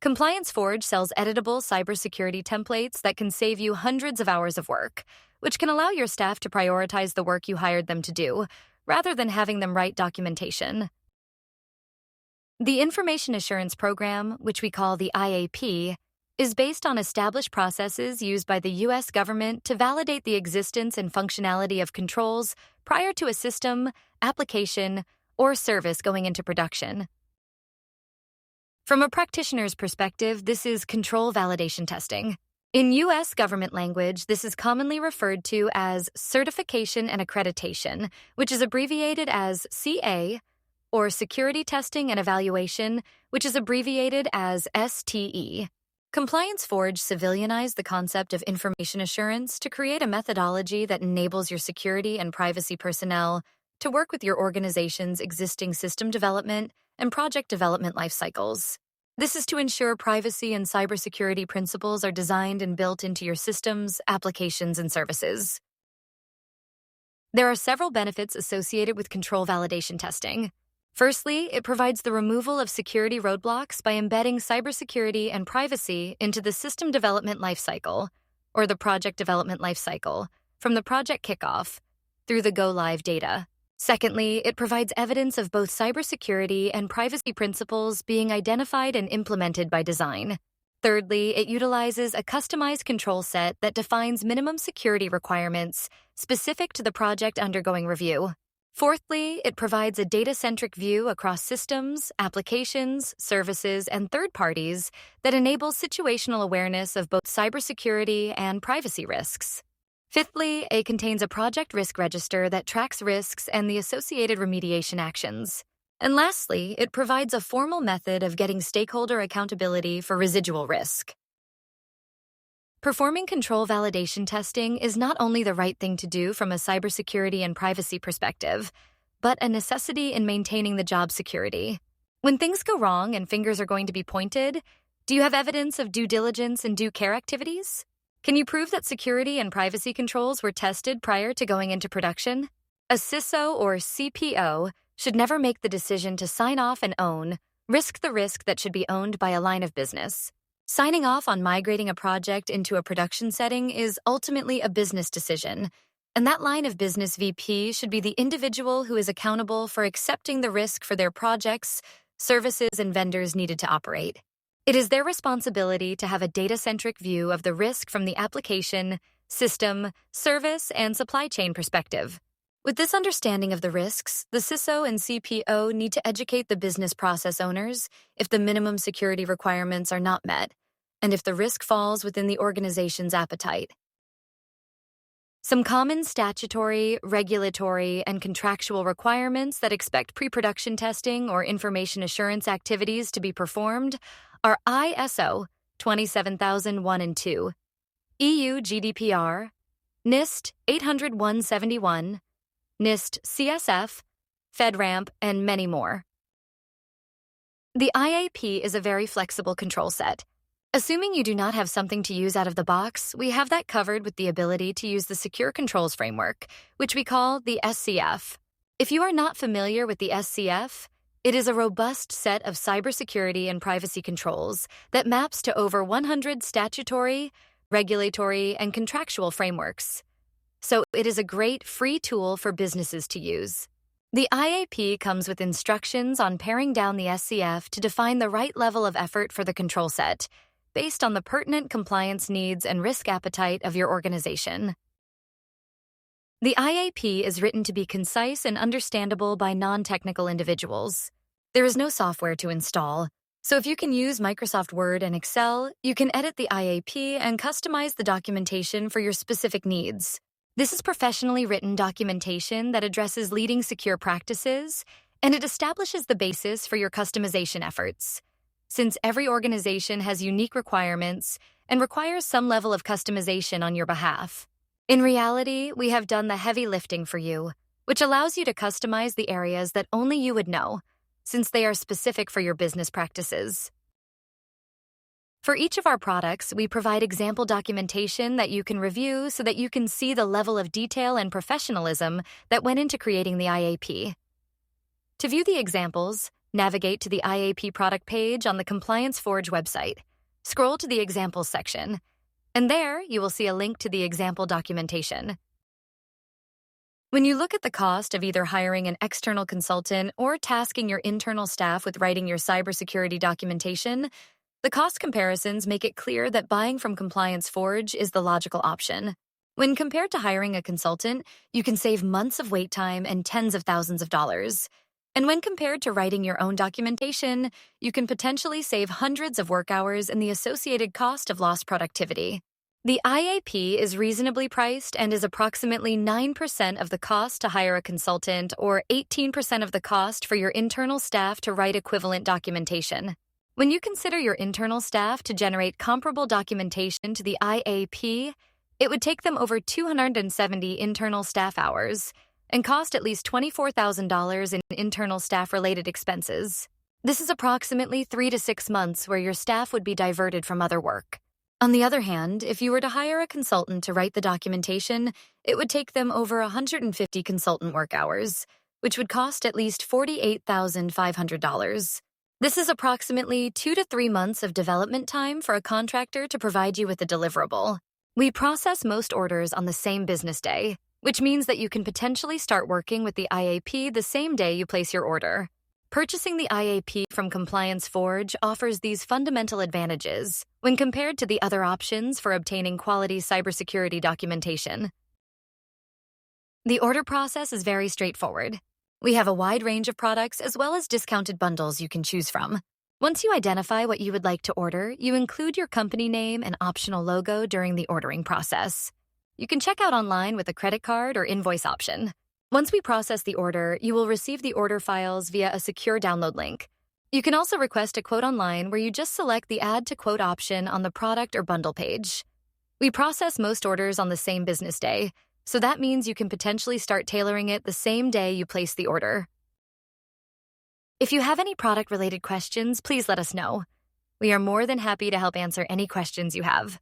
ComplianceForge sells editable cybersecurity templates that can save you hundreds of hours of work, which can allow your staff to prioritize the work you hired them to do, rather than having them write documentation. The Information Assurance Program, which we call the IAP, is based on established processes used by the U.S. government to validate the existence and functionality of controls prior to a system, application, or service going into production. From a practitioner's perspective, this is control validation testing. In U.S. government language, this is commonly referred to as certification and accreditation, which is abbreviated as CA, or security testing and evaluation, which is abbreviated as STE. ComplianceForge civilianized the concept of information assurance to create a methodology that enables your security and privacy personnel to work with your organization's existing system development and project development life cycles. This is to ensure privacy and cybersecurity principles are designed and built into your systems, applications, and services. There are several benefits associated with control validation testing. Firstly, it provides the removal of security roadblocks by embedding cybersecurity and privacy into the system development lifecycle, or the project development lifecycle, from the project kickoff through the go-live data. Secondly, it provides evidence of both cybersecurity and privacy principles being identified and implemented by design. Thirdly, it utilizes a customized control set that defines minimum security requirements specific to the project undergoing review. Fourthly, it provides a data-centric view across systems, applications, services, and third parties that enables situational awareness of both cybersecurity and privacy risks. Fifthly, it contains a project risk register that tracks risks and the associated remediation actions. And lastly, it provides a formal method of getting stakeholder accountability for residual risk. Performing control validation testing is not only the right thing to do from a cybersecurity and privacy perspective, but a necessity in maintaining the job security. When things go wrong and fingers are going to be pointed, do you have evidence of due diligence and due care activities? Can you prove that security and privacy controls were tested prior to going into production? A CISO or CPO should never make the decision to sign off and risk the risk that should be owned by a line of business. Signing off on migrating a project into a production setting is ultimately a business decision, and that line of business VP should be the individual who is accountable for accepting the risk for their projects, services, and vendors needed to operate. It is their responsibility to have a data-centric view of the risk from the application, system, service, and supply chain perspective. With this understanding of the risks, the CISO and CPO need to educate the business process owners if the minimum security requirements are not met, and if the risk falls within the organization's appetite. Some common statutory, regulatory, and contractual requirements that expect pre-production testing or information assurance activities to be performed are ISO 27001 and 2, EU GDPR, NIST 800-171, NIST CSF, FedRAMP, and many more. The IAP is a very flexible control set. Assuming you do not have something to use out of the box, we have that covered with the ability to use the Secure Controls Framework, which we call the SCF. If you are not familiar with the SCF, it is a robust set of cybersecurity and privacy controls that maps to over 100 statutory, regulatory, and contractual frameworks. So it is a great free tool for businesses to use. The IAP comes with instructions on paring down the SCF to define the right level of effort for the control set, based on the pertinent compliance needs and risk appetite of your organization. The IAP is written to be concise and understandable by non-technical individuals. There is no software to install, so if you can use Microsoft Word and Excel, you can edit the IAP and customize the documentation for your specific needs. This is professionally written documentation that addresses leading secure practices, and it establishes the basis for your customization efforts. Since every organization has unique requirements and requires some level of customization on your behalf. In reality, we have done the heavy lifting for you, which allows you to customize the areas that only you would know, since they are specific for your business practices. For each of our products, we provide example documentation that you can review so that you can see the level of detail and professionalism that went into creating the IAP. To view the examples, Navigate to the IAP product page on the ComplianceForge website. Scroll to the Examples section, and there you will see a link to the example documentation. When you look at the cost of either hiring an external consultant or tasking your internal staff with writing your cybersecurity documentation, the cost comparisons make it clear that buying from ComplianceForge is the logical option. When compared to hiring a consultant, you can save months of wait time and tens of thousands of dollars. And when compared to writing your own documentation, you can potentially save hundreds of work hours and the associated cost of lost productivity. The IAP is reasonably priced and is approximately 9% of the cost to hire a consultant or 18% of the cost for your internal staff to write equivalent documentation. When you consider your internal staff to generate comparable documentation to the IAP, it would take them over 270 internal staff hours and cost at least $24,000 in internal staff-related expenses. This is approximately 3 to 6 months where your staff would be diverted from other work. On the other hand, if you were to hire a consultant to write the documentation, it would take them over 150 consultant work hours, which would cost at least $48,500. This is approximately 2 to 3 months of development time for a contractor to provide you with a deliverable. We process most orders on the same business day, which means that you can potentially start working with the IAP the same day you place your order. Purchasing the IAP from ComplianceForge offers these fundamental advantages when compared to the other options for obtaining quality cybersecurity documentation. The order process is very straightforward. We have a wide range of products as well as discounted bundles you can choose from. Once you identify what you would like to order, you include your company name and optional logo during the ordering process. You can check out online with a credit card or invoice option. Once we process the order, you will receive the order files via a secure download link. You can also request a quote online where you just select the Add to Quote option on the product or bundle page. We process most orders on the same business day, so that means you can potentially start tailoring it the same day you place the order. If you have any product-related questions, please let us know. We are more than happy to help answer any questions you have.